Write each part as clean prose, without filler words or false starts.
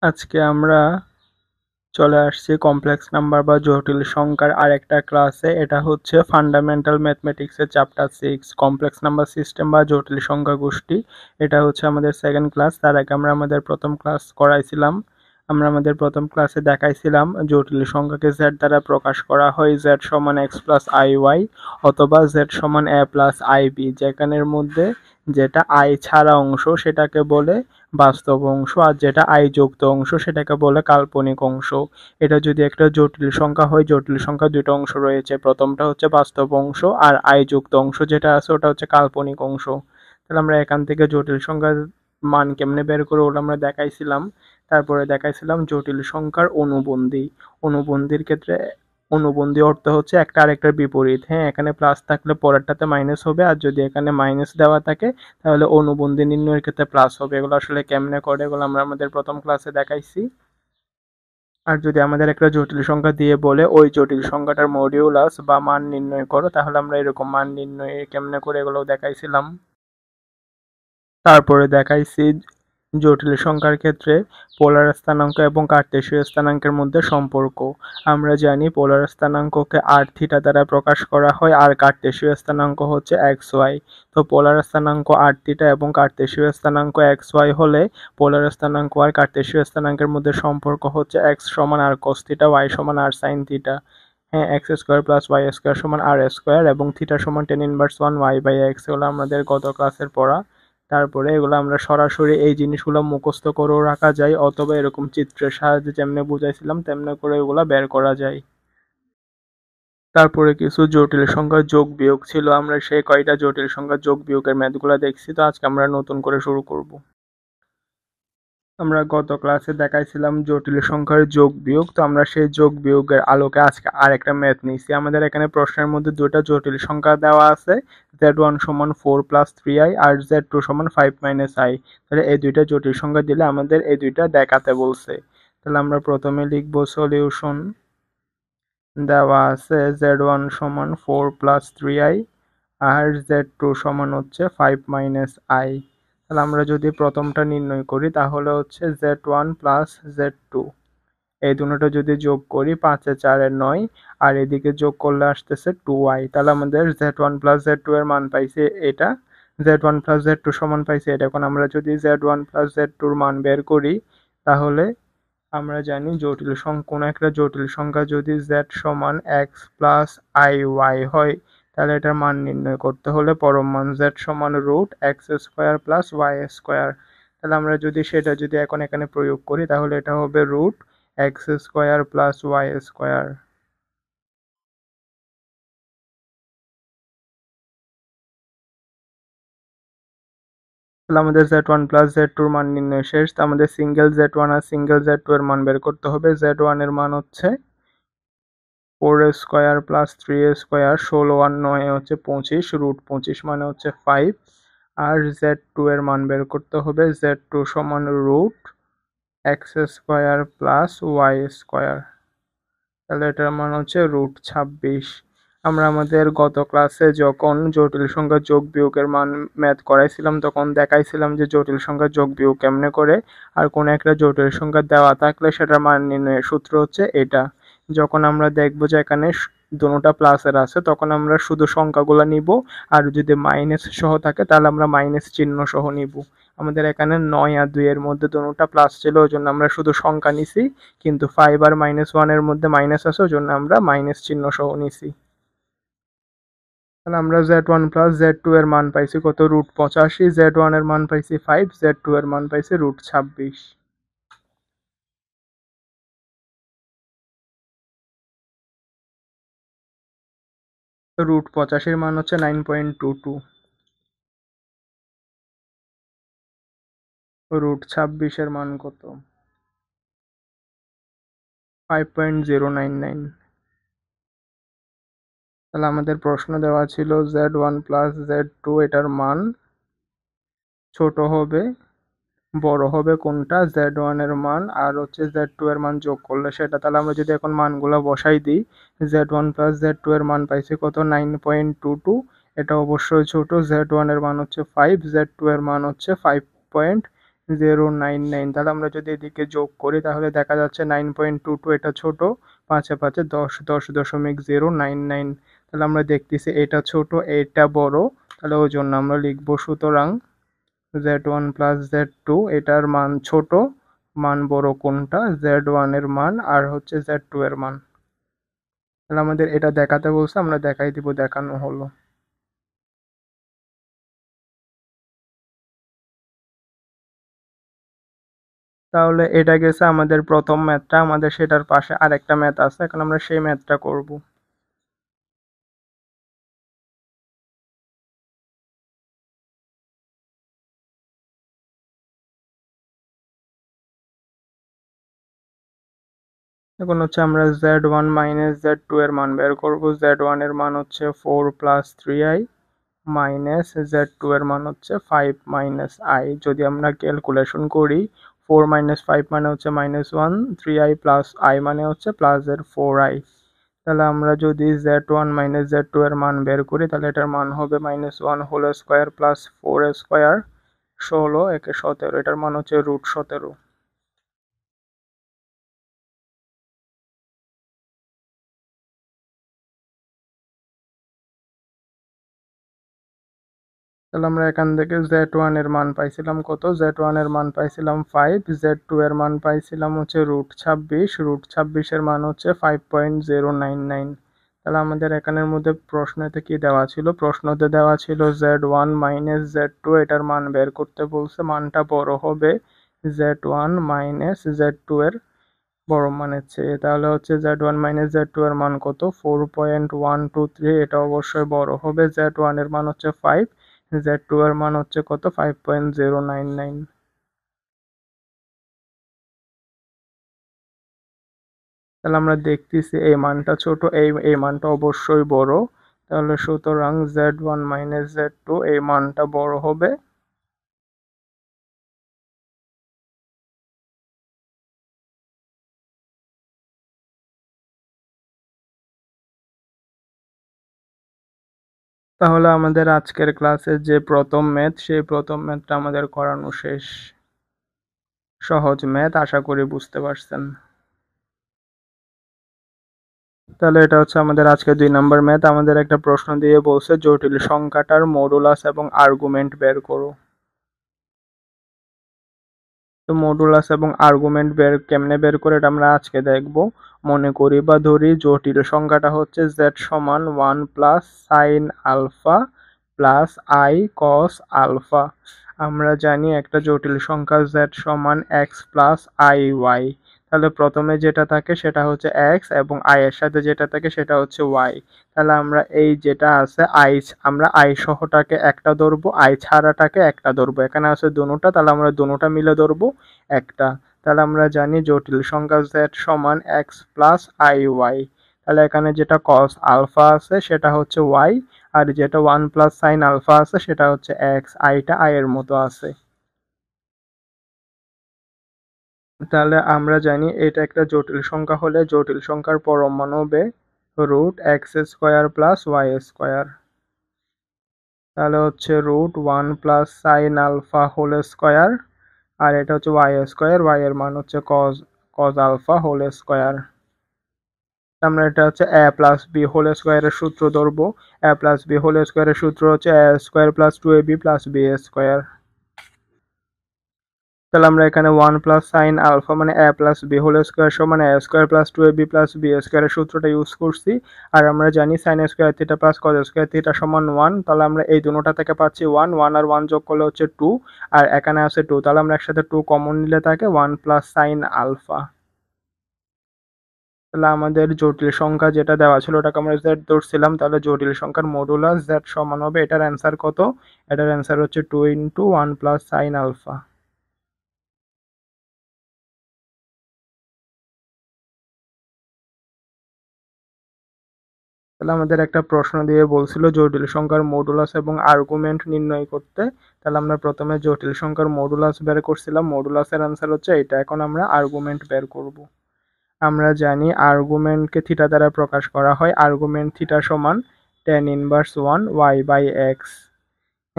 আজকে আমরা চলে আসছি কমপ্লেক্স নাম্বার বা জটিল সংখ্যার আরেকটা ক্লাসে। এটা হচ্ছে ফান্ডামেন্টাল ম্যাথমেটিক্সের চ্যাপ্টার 6 কমপ্লেক্স নাম্বার সিস্টেম বা জটিল সংখ্যা গোষ্ঠী। এটা হচ্ছে আমাদের সেকেন্ড ক্লাস। তার আগে আমরা আমাদের প্রথম ক্লাস করাইছিলাম। আমরা আমাদের প্রথম ক্লাসে দেখাইছিলাম জটিল সংখ্যাকে z দ্বারা প্রকাশ করা হয়, z সমান x প্লাস আই ওয়াই অথবা z সমান a প্লাস আই বি, যেখানের মধ্যে যেটা i ছাড়া অংশ সেটাকে বলে বাস্তব অংশ আর যেটা i যুক্ত অংশ সেটাকে বলে কাল্পনিক অংশ। এটা যদি একটা জটিল সংখ্যা হয়, জটিল সংখ্যা দুটো অংশ রয়েছে, প্রথমটা হচ্ছে বাস্তব অংশ আর i যুক্ত অংশ যেটা আছে ওটা হচ্ছে কাল্পনিক অংশ। তাহলে আমরা এখান থেকে জটিল সংখ্যার মান কেমনে বের করে ওটা আমরা দেখাইছিলাম। তারপরে দেখাইছিলাম জটিল সংখ্যার অনুবন্ধী। অনুবন্ধীর ক্ষেত্রে অনুবন্ধী অর্থ হচ্ছে একটা আরেকটার বিপরীত। হ্যাঁ, এখানে প্লাস থাকলে পরেরটাতে মাইনাস হবে, আর যদি এখানে মাইনাস দেওয়া থাকে তাহলে অনুবন্ধী নির্ণয়ের ক্ষেত্রে প্লাস হবে। এগুলো আসলে কেমনে করে এগুলো আমরা আমাদের প্রথম ক্লাসে দেখাইছি। আর যদি আমাদের একটা জটিল সংখ্যা দিয়ে বলে ওই জটিল সংখ্যাটার মডিউলাস বা মান নির্ণয় করো, তাহলে আমরা এরকম মান নির্ণয় কেমনে করে এগুলো দেখাইছিলাম। তারপরে দেখাইছি জটিল সংখ্যার ক্ষেত্রে পোলার স্থানাঙ্ক এবং কার্টেসীয় স্থানাঙ্কের মধ্যে সম্পর্ক। আমরা জানি পোলার স্থানাঙ্ককে আর থিটা দ্বারা প্রকাশ করা হয় আর কার্টেসীয় স্থানাঙ্ক হচ্ছে এক্স ওয়াই। তো পোলার স্থানাঙ্ক আর থিটা এবং কার্টেসীয় স্থানাঙ্ক এক্স ওয়াই হলে পোলার স্থানাঙ্ক আর কার্টেসীয় স্থানাঙ্কের মধ্যে সম্পর্ক হচ্ছে এক্স সমান আর কস থিটা, ওয়াই সমান আর সাইন থিটা। হ্যাঁ, X square plus Y square সমান আর স্কোয়ার এবং থিটা সমান tan inverse one Y by X, হলো আমাদের গত ক্লাসের পড়া। তারপরে এগুলো আমরা সরাসরি এই জিনিসগুলো মুখস্থ করেও রাখা যায় অথবা এরকম চিত্রের সাহায্যে যেমনি বুঝাইছিলাম তেমনি করে এগুলা বের করা যায়। তারপরে কিছু জটিল সংখ্যার যোগ বিয়োগ ছিল, আমরা সেই কয়টা জটিল সংখ্যার যোগ বিয়োগের ম্যাথগুলো দেখছি। তো আজকে আমরা নতুন করে শুরু করব। আমরা গত ক্লাসে দেখাইছিলাম জটিল সংখ্যার যোগ বিয়োগ, তো আমরা সেই যোগ বিয়োগের আলোকে আজকে আরেকটা ম্যাথ নিয়েছি। আমাদের এখানে প্রশ্নের মধ্যে দুটো জটিল সংখ্যা দেওয়া আছে, z1 সমান 4 প্লাস 3i আর z2 সমান 5 মাইনাস i। তাহলে এই দুইটা জটিল সংখ্যা দিলে আমাদের এই দুইটা দেখাতে বলছে। তাহলে আমরা প্রথমে লিখব সলিউশন। দেওয়া আছে z1 সমান 4 প্লাস 3i আর z2 সমান হচ্ছে 5 মাইনাস i। তাহলে আমরা যদি প্রথমটা নির্ণয় করি তাহলে হচ্ছে z1 প্লাস z2, এই দুটোটা যদি যোগ করি 5 এ 4 এর 9 আর এদিকে যোগ করলে আসতেছে 2i। তাহলে আমাদের z1 প্লাস z2 এর মান পাইছি এটা, z1 প্লাস z2 সমান পাইছি এটা। এখন আমরা যদি z1 প্লাস z2 এর মান বের করি তাহলে আমরা জানি জটিল সংখ্যা কোনো একটা জটিল সংখ্যা যদি z সমান x প্লাস আই ওয়াই হয় তাহলে এটার মান নির্ণয় করতে হলে পরম মান z সমান root X square plus Y square. তাহলে আমরা যদি সেটা যদি এখন এখানে প্রয়োগ করি তাহলে এটা হবে root X square plus Y square. তাহলে আমাদের z1 প্লাস z2 এর মান নির্ণয় শেষ। তো আমাদের সিঙ্গেল z1 আর সিঙ্গেল z2 এর মান বের করতে হবে। z1 এর মান হচ্ছে 4 স্কোয়ার প্লাস 3 স্কোয়ার, 16 আর 9 হচ্ছে 25, রুট 25 মানে হচ্ছে 5। আর z2 এর মান বের করতে হবে, z2 সমান root X square plus Y square. তাহলে এটার মান হচ্ছে রুট 26। আমরা আমাদের গত ক্লাসে যখন জটিল সংখ্যা যোগ বিয়োগের মান ম্যাথ করাইছিলাম তখন দেখাইছিলাম যে জটিল সংখ্যা যোগ বিয়োগ কেমনে করে। আর কোনো একটা জটিল সংখ্যা দেওয়া থাকলে সেটার মান নির্ণয়ের সূত্র হচ্ছে এটা। যখন আমরা দেখব যে এখানে দুটোটা প্লাসের আছে তখন আমরা শুধু সংখ্যাগুলো নিব, আর যদি মাইনাস সহ থাকে তাহলে আমরা মাইনাস চিহ্ন সহ নিব। আমাদের এখানে 9 আর 2 এর মধ্যে দুটোটা প্লাস ছিল ওই জন্য আমরা শুধু সংখ্যা নিছি, কিন্তু 5 আর -1 এর মধ্যে মাইনাস আছে ওই জন্য আমরা মাইনাস চিহ্ন সহ নিছি। তাহলে আমরা z1 প্লাস z2 এর মান পাইছি কত, রুট 85, z1 এর মান পাইছি 5, z2 এর মান পাইছি রুট 26। রুট 85 এর মান হচ্ছে 9.22, রুট 26 এর মান কত, 5.099। তাহলে আমাদের প্রশ্ন দেওয়া ছিল z1 প্লাস z2 এটার মান ছোট হবে বড় হবে কোনটা, z1 এর মান আর হচ্ছে z2 এর মান যোগ করলে সেটা। তাহলে আমরা যদি এখন মানগুলো বসাই দিই, z1 প্লাস z2 এর মান পাইছি কত 9.22, এটা অবশ্যই ছোট। z1 এর মান হচ্ছে 5, z2 এর মান হচ্ছে 5.099। 0.099। তাহলে আমরা যদি এদিকে যোগ করি তাহলে দেখা যাচ্ছে 9.22, এটা ছোট, 5 এ 5 এ 10, 10.099। তাহলে আমরা দেখতেছি এটা ছোট এটা বড়, তাহলে ওই জন্য আমরা লিখবো সুতরাং z1 প্লাস z2, এটার মান ছোট, মান বড় কোনটা, z1 এর মান আর হচ্ছে z2 এর মান। তাহলে আমাদের এটা দেখাতে বলছে, আমরা দেখাই দিব, দেখানো হলো। তাহলে এটা গেছে আমাদের প্রথম ম্যাথটা, আমাদের সেটার পাশে আরেকটা ম্যাথ আছে, এখন আমরা সেই ম্যাথটা করব। এখন হচ্ছে আমরা z1 মাইনাস z2 এর মান বের করব। z1 এর মান হচ্ছে 4 প্লাস 3i মাইনাস z2 এর মান হচ্ছে 5 মাইনাস i। যদি আমরা ক্যালকুলেশন করি 4 মাইনাস 5 মানে হচ্ছে -1, 3i প্লাস i মানে হচ্ছে প্লাস এর 4i। তাহলে আমরা যদি z1 মাইনাস z2 এর মান বের করি তাহলে এটার মান হবে -1 হোল স্কয়ার প্লাস 4 স্কয়ার, 16 একে 17, এটার মান হচ্ছে √17। তাহলে আমরা এখান থেকে z1 এর মান পাইছিলাম কত, z1 এর মান পাইছিলাম 5, z2 এর মান পাইছিলাম হচ্ছে √26, √26 এর মান হচ্ছে 5.099। তাহলে আমাদের এখানের মধ্যে প্রশ্নতে কি দেওয়া ছিল, প্রশ্নতে দেওয়া ছিল z1 মাইনাস z2, এটার মান বের করতে বলছে, মানটা বড় হবে z1 মাইনাস z2 এর বড় মানের চেয়ে। তাহলে হচ্ছে z1 মাইনাস z2 এর মান কত, 4.123, এটা অবশ্যই বড় হবে, z1 এর মান হচ্ছে 5, z2 এর মান হচ্ছে কত, 5.099। তাহলে আমরা দেখতেছি এই মানটা ছোট, এই মানটা অবশ্যই বড়, তাহলে সুতরাং z1 মাইনাস z2 এই মানটা বড় হবে। তাহলে আমাদের আজকের ক্লাসে যে প্রথম ম্যাথ, সেই প্রথম ম্যাথটা আমাদের করানো শেষ। সহজ ম্যাথ, আশা করি বুঝতে পারছেন। তাহলে এটা হচ্ছে আমাদের আজকে 2 নম্বর ম্যাথ। আমাদের একটা প্রশ্ন দিয়ে বলছে জটিল সংখ্যাটার মডুলাস এবং আর্গুমেন্ট বের করো। তো মডুলাস এবং আর্গুমেন্ট কেমনে বের করে এটা আমরা আজকে দেখব। মনে করি বা ধরি জটিল সংখ্যাটা হচ্ছে z সমান 1 plus sine alpha plus i cos alpha. আমরা জানি একটা জটিল সংখ্যা z সমান x প্লাস iy। তাহলে প্রথমে যেটা থাকে সেটা হচ্ছে x এবং i এর সাথে যেটা থাকে সেটা হচ্ছে y। তাহলে আমরা এই যেটা আছে আমরা i সহটাকে একটা ধরবো, i ছাড়াটাকে একটা ধরবো, এখানে আছে দুটোটা, তাহলে আমরা দুটোটা মিলে ধরবো একটা। তাহলে আমরা জানি জটিল সংখ্যা z সমান x প্লাস iy। তাহলে এখানে যেটা cos আলফা আছে সেটা হচ্ছে y, আর যেটা 1 প্লাস সাইন আলফা আছে সেটা হচ্ছে x, আইটা i এর মতো আছে। তাহলে আমরা জানি এটা একটা জটিল সংখ্যা হলে জটিল সংখ্যার পরম মান হবে √x² প্লাস y²। তাহলে হচ্ছে √1 plus sine alpha whole square, আর এটা হচ্ছে y², y এর মান হচ্ছে cos আলফা হোল স্কয়ার। আমরা এটা হচ্ছে a প্লাস b হোল স্কয়ারের সূত্র ধরবো। a প্লাস b হোল স্কয়ারের সূত্র হচ্ছে a² plus 2ab plus b²। তাহলে আমরা এখানে 1 প্লাস সাইন আলফা মানে a plus b whole square সমান a² plus 2ab plus b² এর সূত্রটা ইউজ করছি। আর আমরা জানি sine square theta plus cos square theta সমান 1। তাহলে আমরা এই দুটোটা থেকে পাচ্ছি 1, 1 আর 1 যোগ করলে হচ্ছে 2, আর এখানে আছে 2, তাহলে আমরা একসাথে 2 কমন নিলে থাকে 1 প্লাস সাইন আলফা। তাহলে আমাদের জটিল সংখ্যা যেটা দেওয়া ছিল ওটাকে আমরা z ধরছিলাম, তাহলে জটিল সংখ্যার মডুলাস z সমান হবে, এটার অ্যান্সার কত, এটার অ্যান্সার হচ্ছে 2 × 1 প্লাস সাইন আলফা। তাহলে আমাদের একটা প্রশ্ন দিয়ে বলছিল জটিল সংখ্যার মডুলাস এবং আর্গুমেন্ট নির্ণয় করতে। তাহলে আমরা প্রথমে জটিল সংখ্যার মডুলাস বের করছিলাম, মডুলাসের অ্যান্সার হচ্ছে এটা। এখন আমরা আর্গুমেন্ট বের করব। আমরা জানি আর্গুমেন্টকে থিটা দ্বারা প্রকাশ করা হয়, আর্গুমেন্ট থিটা সমান tan−1 y/x।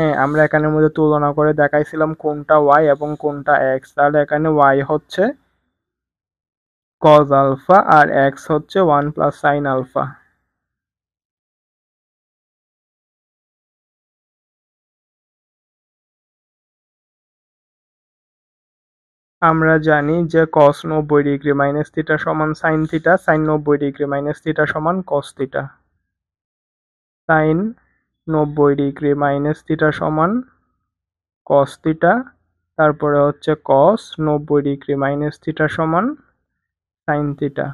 হ্যাঁ, আমরা এখানের মধ্যে তুলনা করে দেখাইছিলাম কোনটা y এবং কোনটা x। তাহলে এখানে y হচ্ছে cos আলফা আর x হচ্ছে 1 প্লাস সাইন আলফা। আমরা জানি যে cos 90 ডিগ্রি মাইনাস থিটা সমান sine theta, sine 90 degree minus theta সমান cos theta. Sine 90 degree minus theta সমান cos থিটা, তারপরে হচ্ছে cos 90 ডিগ্রি মাইনাস থিটা সমান সাইন থিটা।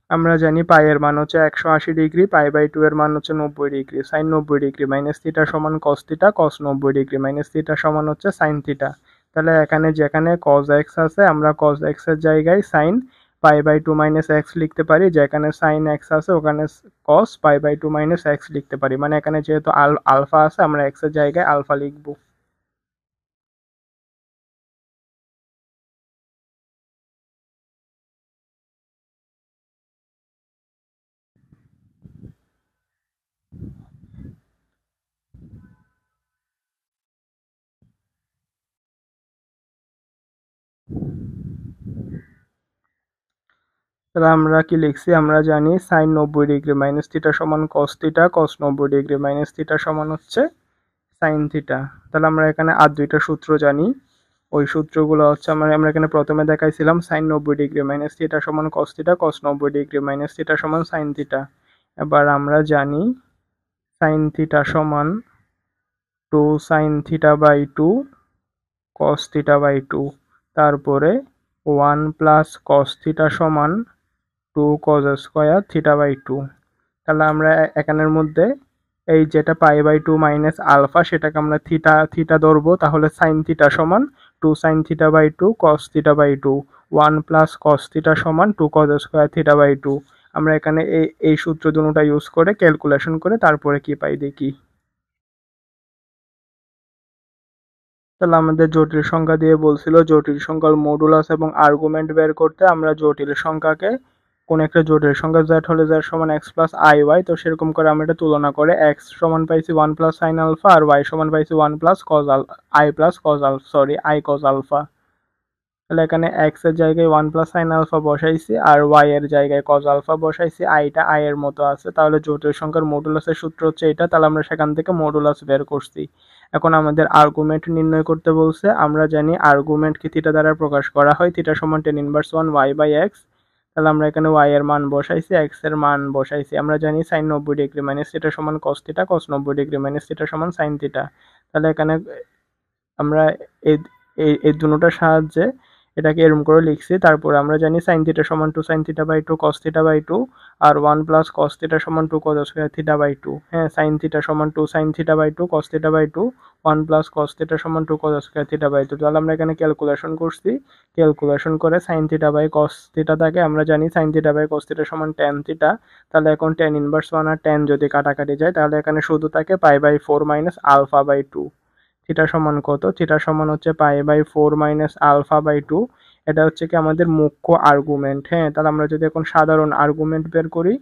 আমরা জানি পাই এর মান হচ্ছে 180 ডিগ্রি, পাই/2 এর মান হচ্ছে 90 degree. Sine 90 degree minus theta সমান cos theta, cos 90 degree minus theta সমান হচ্ছে সাইন থিটা। তাহলে এখানে যেখানে cos x আছে আমরা cos x এর জায়গায় sin পাই/2 মাইনাস x লিখতে পারি, যেখানে sin x আছে ওখানে cos পাই/2 মাইনাস x লিখতে পারি। মানে এখানে যেহেতু আলফা আছে আমরা x এর জায়গায় আলফা লিখবো। তাহলে আমরা কি লিখছি, আমরা জানি সাইন 90 ডিগ্রি মাইনাস থিটা সমান cos theta, cos 90 degree minus theta সমান হচ্ছে সাইন থিটা। তাহলে আমরা এখানে আর দুইটা সূত্র জানি। ওই সূত্রগুলো হচ্ছে আমরা এখানে প্রথমে দেখাইছিলাম সাইন 90 ডিগ্রি মাইনাস থিটা সমান cos theta, cos 90 degree minus theta সমান সাইন থিটা। এবার আমরা জানি সাইন থিটা সমান 2 sine theta by 2 cos theta by 2, তারপরে 1 প্লাস cos থিটা সমান 2 cos স্কয়ার থিটা বাই 2। তাহলে আমরা এখানের মধ্যে এই যেটা পাই/2 মাইনাস আলফা সেটাকে আমরা থিটা থিটা ধরবো, তাহলে সাইন থিটা সমান 2 sine theta by 2 cos theta by 2, 1 plus cos theta সমান 2 cos স্কয়ার থিটা বাই 2। আমরা এখানে এই সূত্র দুটোটা ইউজ করে ক্যালকুলেশন করে তারপরে কি পাই দেখি। তাহলে আমাদের জটিল সংখ্যা দিয়ে বলছিল জটিল সংখ্যার মডুলাস এবং আর্গুমেন্ট বের করতে। আমরা জটিল সংখ্যাকে কোন একটা জটিল সংখ্যা z হলে z সমান x প্লাস আই ওয়াই, তো সেরকম করে আমরা এটা তুলনা করে x সমান পাইছি 1 প্লাস সাইন আলফা আর y সমান পাইছি 1 plus cos I plus cos alpha, sorry I cos alpha. তাহলে এখানে x এর জায়গায় 1 প্লাস সাইন আলফা বসাইছি আর y এর জায়গায় কজ আলফা বসাইছি, আইটা আই এর মতো আছে। তাহলে জটিল সংখ্যার মডুলাসের সূত্র হচ্ছে এটা। তাহলে আমরা সেখান থেকে মডুলাস বের করছি। এখন আমাদের আর্গুমেন্ট নির্ণয় করতে বলছে। আমরা জানি আর্গুমেন্টকে থিটা দ্বারা প্রকাশ করা হয়, থিটা সমান tan ইনভার্স 1 y বাই x। তাহলে আমরা এখানে y এর মান বসাইছি, x এর মান বসাইছি। আমরা জানি সাইন 90 ডিগ্রি মাইনাস থিটা সমান cos theta, cos 90 degree minus theta সমান সাইন থিটা। তাহলে এখানে আমরা এই এই দুটোটার সাহায্যে এটাকে এরকম করে লিখছি। তারপর আমরা জানি সাইন থিটা সমান 2 sine theta by 2 cos theta by 2 আর 1 প্লাস cos থিটা সমান 2 cos স্কয়ার থিটা বাই 2। হ্যাঁ, সাইন থিটা সমান 2 sine theta by 2 cos theta by 2, 1 plus cos theta সমান 2 cos স্কয়ার থিটা বাই 2। তাহলে আমরা এখানে ক্যালকুলেশন করছি। ক্যালকুলেশন করে sine theta by cos theta থাকে আমরা জানি sine theta by cos theta সমান tan থিটা। তাহলে এখন tan ইনভার্স 1 আর tan যদি কাটাকাটি যায় তাহলে এখানে শুধু থাকে π/4 মাইনাস আলফা বাই 2। থিটা সমান কত? থিটা সমান হচ্ছে π/4 মাইনাস আলফা বাই 2। এটা হচ্ছে কি আমাদের মুখ্য আর্গুমেন্ট। হ্যাঁ, তাহলে আমরা যদি এখন সাধারণ আর্গুমেন্ট বের করি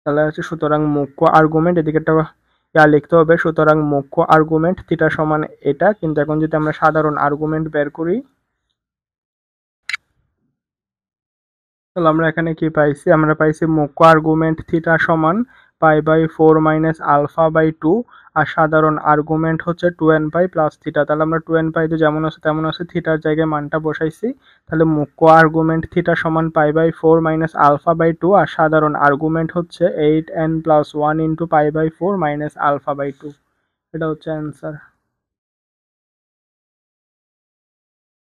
তাহলে হচ্ছে সুতরাং মুখ্য আর্গুমেন্ট, এদিকে একটা লিখতে হবে। সুতরাং মুখ্য আর্গুমেন্ট থিটা সমান এটা। কিন্তু এখন যদি আমরা সাধারণ আর্গুমেন্ট বের করি তাহলে আমরা এখানে কি পাইছি, আমরা পাইছি মুখ্য আর্গুমেন্ট থিটা সমান π/4 মাইনাস আলফা বাই 2 আর সাধারণ আর্গুমেন্ট হচ্ছে 2nπ প্লাস থিটা। তাহলে আমরা 2nπ তো যেমন আছে তেমন আছে, থিটার জায়গায় মানটা বসাইছি। তাহলে মুখ্য আর্গুমেন্ট থিটা সমান π/4 মাইনাস আলফা বাই 2 আর সাধারণ আর্গুমেন্ট হচ্ছে 8n plus 1 into π/4 minus alpha by 2। এটা হচ্ছে অ্যান্সার।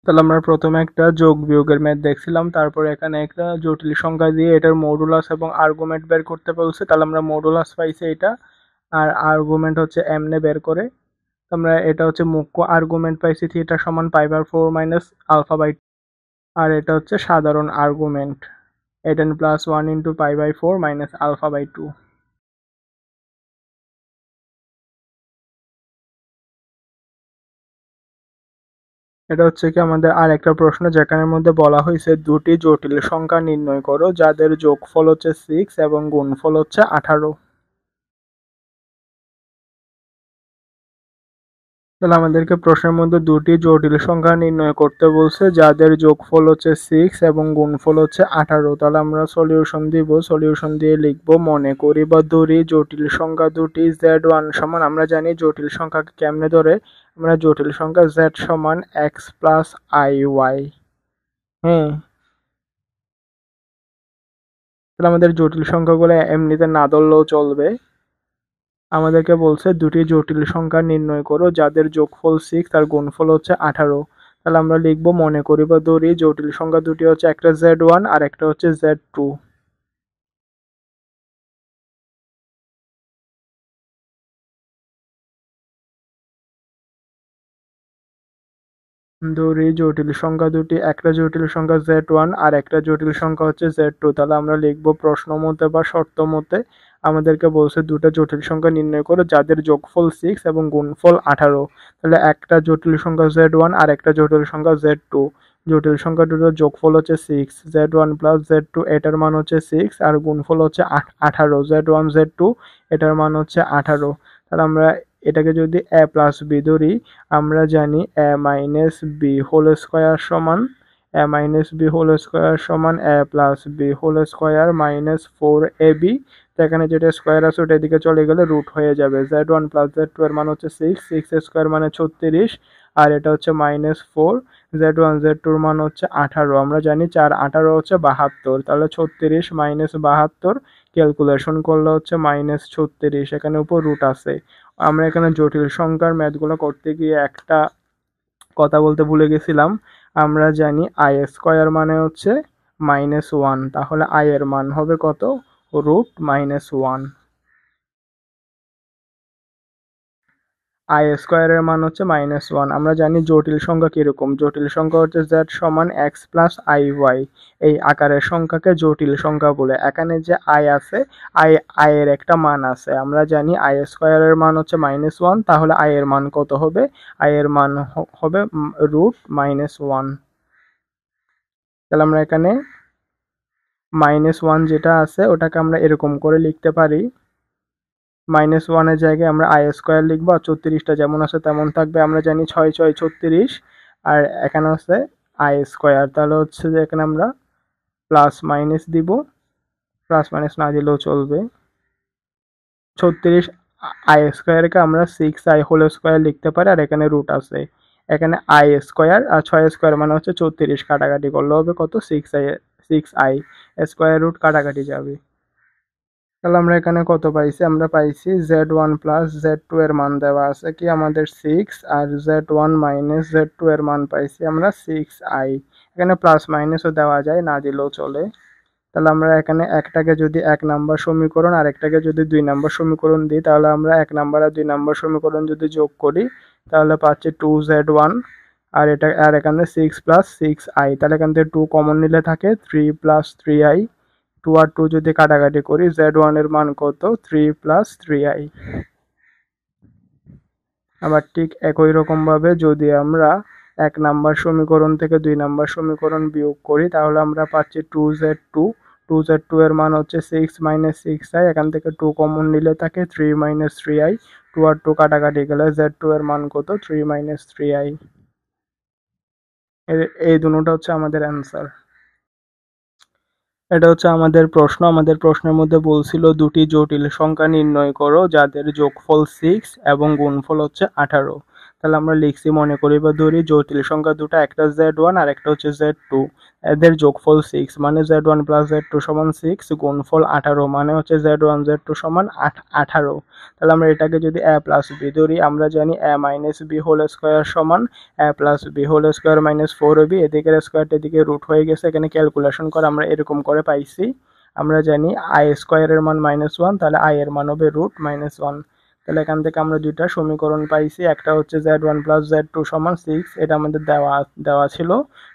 তাহলে আমরা প্রথমে একটা যোগ বিয়োগের ম্যাথ দেখছিলাম, তারপরে এখানে একটা জটিল সংখ্যা দিয়ে এটার মডুলাস এবং আর্গুমেন্ট বের করতে বলছে। তাহলে আমরা মডুলাস পাইছি এটা, আর আর্গুমেন্ট হচ্ছে এমনে বের করে। আমরা এটা হচ্ছে মুখ্য আর্গুমেন্ট পাইছি থিটা সমান π/4 মাইনাস আলফা বাই, আর এটা হচ্ছে সাধারণ argument 8n plus 1 into π/4 minus alpha by 2। এটা হচ্ছে কি আমাদের আর একটা প্রশ্ন যেখানের মধ্যে বলা হয়েছে দুটি জটিল সংখ্যা নির্ণয় করো যাদের যোগফল হচ্ছে 6 এবং গুণফল হচ্ছে 18। তাহলে আমাদেরকে প্রশ্নের মধ্যে দুটি জটিল সংখ্যা নির্ণয় করতে বলছে যাদের যোগফল হচ্ছে 6 এবং গুণফল হচ্ছে 18। তাহলে আমরা সলিউশন দিব, সলিউশন দিয়ে লিখবো মনে করি বা ধরি জটিল সংখ্যা দুটি z1 সমান, আমরা জানি জটিল সংখ্যাকে কেমনে ধরে, আমরা জটিল সংখ্যা z সমান x প্লাস iy। হ্যাঁ, তাহলে আমাদের জটিল সংখ্যাগুলো এমনিতে না ধরলেও চলবে। আমাদেরকে বলছে দুটি জটিল সংখ্যা নির্ণয় করো যাদের যোগফল 6 আর গুণফল হচ্ছে 18। তাহলে আমরা লিখবো মনে করি বা ধরি জটিল সংখ্যা দুটি হচ্ছে একটা z1 আর একটা হচ্ছে z2। ধরি জটিল সংখ্যা দুটি, একটা জটিল সংখ্যা z1 আর একটা জটিল সংখ্যা হচ্ছে z2। তাহলে আমরা লিখবো প্রশ্ন মতে বা শর্ত মতে আমাদেরকে বলছে দুটো জটিল সংখ্যা নির্ণয় করো যাদের যোগফল 6 এবং গুণফল 18। তাহলে একটা জটিল সংখ্যা z1 আর একটা জটিল সংখ্যা z2। জটিল সংখ্যা দুটোর যোগফল হচ্ছে 6, z1 প্লাস z2 এটার মান হচ্ছে 6 আর গুণফল হচ্ছে 18, z1 z2 এটার মান হচ্ছে 18। তাহলে আমরা এটাকে যদি a প্লাস b ধরি, আমরা জানি a minus B whole square সমান a plus B whole square minus 4ab। তো এখানে যেটা স্কোয়ার আছে ওটা এদিকে চলে গেলে রুট হয়ে যাবে। z1 প্লাস z2 এর মান হচ্ছে 6 স্কোয়ার মানে 36 আর এটা হচ্ছে মাইনাস 4। z1 z2 এর মান হচ্ছে 18, আমরা জানি 4 18 হচ্ছে 72। তাহলে 36 মাইনাস 72 ক্যালকুলেশন করলে হচ্ছে মাইনাস 36, এখানে উপর রুট আছে। আমরা এখানে জটিল সংখ্যার ম্যাথগুলো করতে গিয়ে একটা কথা বলতে ভুলে গেছিলাম। আমরা জানি আই স্কোয়ার মানে হচ্ছে -1, তাহলে আই এর মান হবে কত, √-1। আই স্কোয়ারের মান হচ্ছে -1। আমরা জানি জটিল সংখ্যা কিরকম, জটিল সংখ্যা হচ্ছে z সমান x প্লাস iy। এই আকারের সংখ্যাকে জটিল সংখ্যা বলে। এখানে যে আই আছে, আই এর একটা মান আছে, আমরা জানি আই স্কোয়ারের মান হচ্ছে -1, তাহলে আই এর মান কত হবে, আই এর মান হবে √-1। তাহলে আমরা এখানে -1 যেটা আছে ওটাকে আমরা এরকম করে লিখতে পারি, -1 এর জায়গায় আমরা আই স্কোয়ার লিখবো আর 34টা যেমন আছে তেমন থাকবে। আমরা জানি 6 6 36 আর এখানে আছে আই স্কোয়ার। তাহলে হচ্ছে যে এখানে আমরা প্লাস মাইনাস দিব, প্লাস মাইনাস না দিলেও চলবে। 36 আই স্কোয়ারকে আমরা 6i হোল স্কোয়ার লিখতে পারি আর এখানে রুট আছে। এখানে আই স্কোয়ার আর 6 স্কোয়ার মানে হচ্ছে 34, কাটাকাটি করলে হবে কত, 6i স্কোয়ার রুট কাটাকাটি যাবে। তাহলে আমরা এখানে কত পাইছি, আমরা পাইছি z1 প্লাস z2 এর মান দেওয়া আছে কি আমাদের 6 আর z1 মাইনাস z2 এর মান পাইছি আমরা 6i। এখানে প্লাস মাইনাসও দেওয়া যায়, না দিলেও চলে। তাহলে আমরা এখানে একটাকে যদি 1 নাম্বার সমীকরণ আর একটাকে যদি 2 নাম্বার সমীকরণ দিই, তাহলে আমরা 1 নাম্বার আর 2 নাম্বার সমীকরণ যদি যোগ করি তাহলে পাচ্ছি 2z1 আর এটা আর এখানে 6 প্লাস 6i। তাহলে এখান থেকে 2 কমন নিলে থাকে 3 প্লাস 3i। 2 আর 2 যদি কাটাকাটি করি z1 এর মান কত, 3 প্লাস 3i। আবার ঠিক একই রকম ভাবে যদি আমরা 1 নাম্বার সমীকরণ থেকে 2 নাম্বার সমীকরণ বিয়োগ করি তাহলে আমরা পাচ্ছি 2z2 এর মান হচ্ছে 6 মাইনাস 6i, এখান থেকে 2 কমন নিলে থাকে 3 মাইনাস 3i। 2 আর 2 কাটাকাটি গেলে z2 এর মান কত, 3 মাইনাস 3i। এই দুটোটা হচ্ছে আমাদের অ্যান্সার। এটা হচ্ছে আমাদের প্রশ্ন। আমাদের প্রশ্নের মধ্যে বলছিল দুটি জটিল সংখ্যা নির্ণয় করো যাদের যোগফল 6 এবং গুণফল হচ্ছে 18। তাহলে আমরা লিখছি মনে করি বা ধরি জটিল সংখ্যা দুটো, একটা z1 আর একটা হচ্ছে z2, এদের যোগফল 6 মানে z1 প্লাস z2 সমান 6, গুণফল 18 মানে হচ্ছে z1 z2 সমান 18। তাহলে আমরা এটাকে যদি a প্লাস b ধরি, আমরা জানি a minus b whole square সমান a plus b whole square minus 4ab। এদিকের স্কোয়ারটা এদিকে রুট হয়ে গেছে, এখানে ক্যালকুলেশন করে আমরা এরকম করে পাইছি। আমরা জানি আই স্কোয়ারের মান -1, তাহলে আই এর মান হবে √-1। তাহলে এখান থেকে আমরা দুইটা সমীকরণ পাইছি, একটা হচ্ছে z1 প্লাস z2 সমান 6, এটা আমাদের দেওয়া ছিল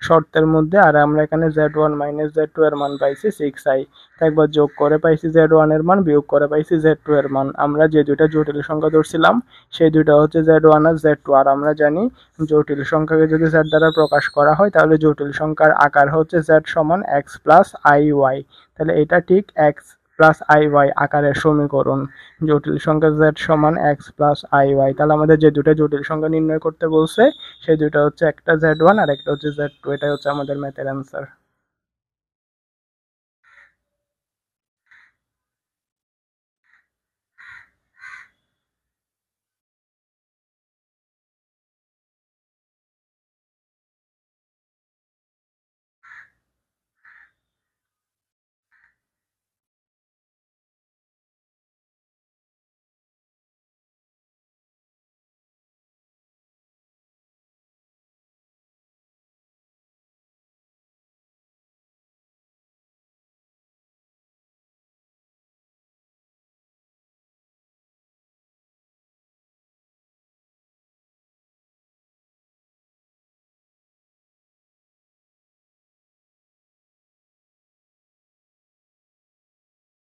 শর্তের মধ্যে, আর আমরা এখানে z1 মাইনাস z2 এর মান পাইছি 6i। একবার যোগ করে পাইছি z1 এর মান, বিয়োগ করে পাইছি z2 এর মান। আমরা যে দুইটা জটিল সংখ্যা ধরছিলাম সেই দুইটা হচ্ছে z1 আর z2। আর আমরা জানি জটিল সংখ্যাকে যদি z দ্বারা প্রকাশ করা হয় তাহলে জটিল সংখ্যার আকার হচ্ছে z সমান x প্লাস iy। তাহলে এটা ঠিক x প্লাস আই ওয়াই আকারের সমীকরণ। জটিল সংখ্যা z সমান এক্স প্লাস আই ওয়াই। তাহলে আমাদের যে দুটো জটিল সংখ্যা নির্ণয় করতে বলছে সেই দুটো হচ্ছে একটা z1 আর একটা হচ্ছে z2। এটাই হচ্ছে আমাদের ম্যাথের অ্যান্সার।